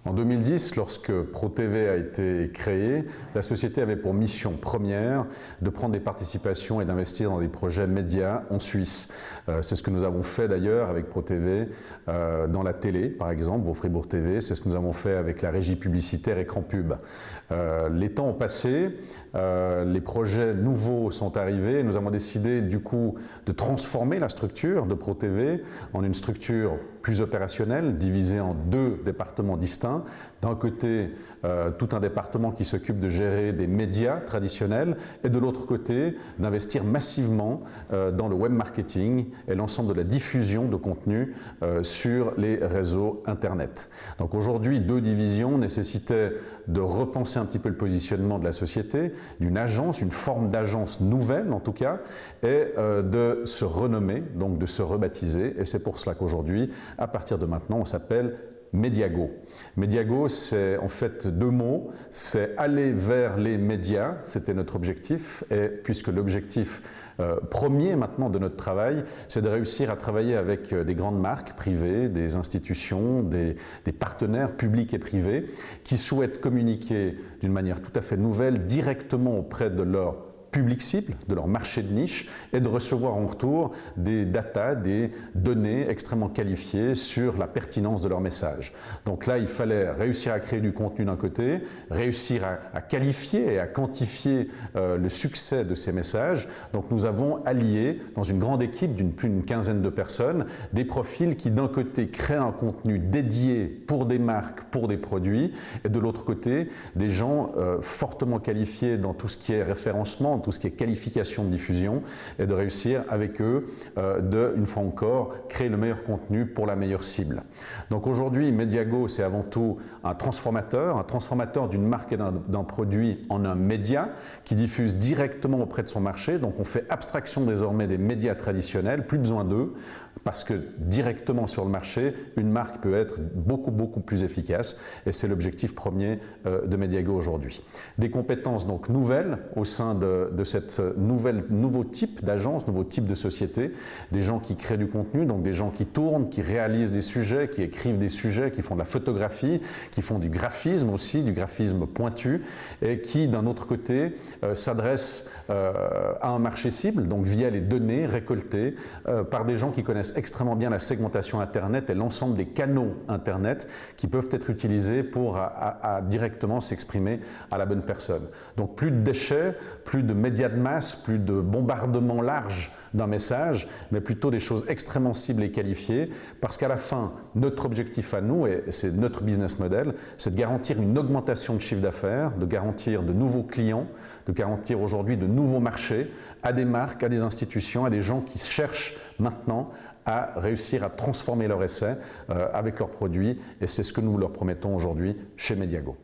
En 2010, lorsque ProTV a été créée, la société avait pour mission première de prendre des participations et d'investir dans des projets médias en Suisse. C'est ce que nous avons fait d'ailleurs avec ProTV dans la télé, par exemple, au Fribourg TV. C'est ce que nous avons fait avec la régie publicitaire Écran Pub. Les temps ont passé, les projets nouveaux sont arrivés. Nous avons décidé du coup de transformer la structure de ProTV en une structure plus opérationnelle, divisée en deux départements distincts. D'un côté, tout un département qui s'occupe de gérer des médias traditionnels et de l'autre côté, d'investir massivement dans le web marketing et l'ensemble de la diffusion de contenu sur les réseaux Internet. Donc aujourd'hui, deux divisions nécessitaient de repenser un petit peu le positionnement de la société, d'une agence, une forme d'agence nouvelle en tout cas, et de se renommer, donc de se rebaptiser. Et c'est pour cela qu'aujourd'hui, à partir de maintenant, on s'appelle Mediago. Mediago, c'est en fait deux mots, c'est aller vers les médias, c'était notre objectif, et puisque l'objectif premier maintenant de notre travail, c'est de réussir à travailler avec des grandes marques privées, des institutions, des partenaires publics et privés, qui souhaitent communiquer d'une manière tout à fait nouvelle, directement auprès de leur public cible, de leur marché de niche, et de recevoir en retour des datas, des données extrêmement qualifiées sur la pertinence de leur message. Donc là, il fallait réussir à créer du contenu d'un côté, réussir à qualifier et à quantifier le succès de ces messages. Donc nous avons allié, dans une grande équipe d'une plus d'une quinzaine de personnes, des profils qui d'un côté créent un contenu dédié pour des marques, pour des produits, et de l'autre côté, des gens fortement qualifiés dans tout ce qui est référencement, tout ce qui est qualification de diffusion, et de réussir avec eux une fois encore, créer le meilleur contenu pour la meilleure cible. Donc aujourd'hui, Mediago, c'est avant tout un transformateur d'une marque et d'un produit en un média qui diffuse directement auprès de son marché. Donc on fait abstraction désormais des médias traditionnels, plus besoin d'eux, parce que directement sur le marché, une marque peut être beaucoup plus efficace, et c'est l'objectif premier de Mediago aujourd'hui. Des compétences donc nouvelles au sein de cette nouveau type d'agence, nouveau type de société, des gens qui créent du contenu, donc des gens qui tournent, qui réalisent des sujets, qui écrivent des sujets, qui font de la photographie, qui font du graphisme aussi, du graphisme pointu, et qui d'un autre côté s'adressent à un marché cible, donc via les données récoltées par des gens qui connaissent extrêmement bien la segmentation Internet et l'ensemble des canaux Internet qui peuvent être utilisés pour directement s'exprimer à la bonne personne. Donc plus de déchets, plus de médias de masse, plus de bombardement large d'un message, mais plutôt des choses extrêmement ciblées et qualifiées, parce qu'à la fin, notre objectif à nous, et c'est notre business model, c'est de garantir une augmentation de chiffre d'affaires, de garantir de nouveaux clients, de garantir aujourd'hui de nouveaux marchés à des marques, à des institutions, à des gens qui cherchent maintenant à réussir à transformer leur essai avec leurs produits, et c'est ce que nous leur promettons aujourd'hui chez Mediago.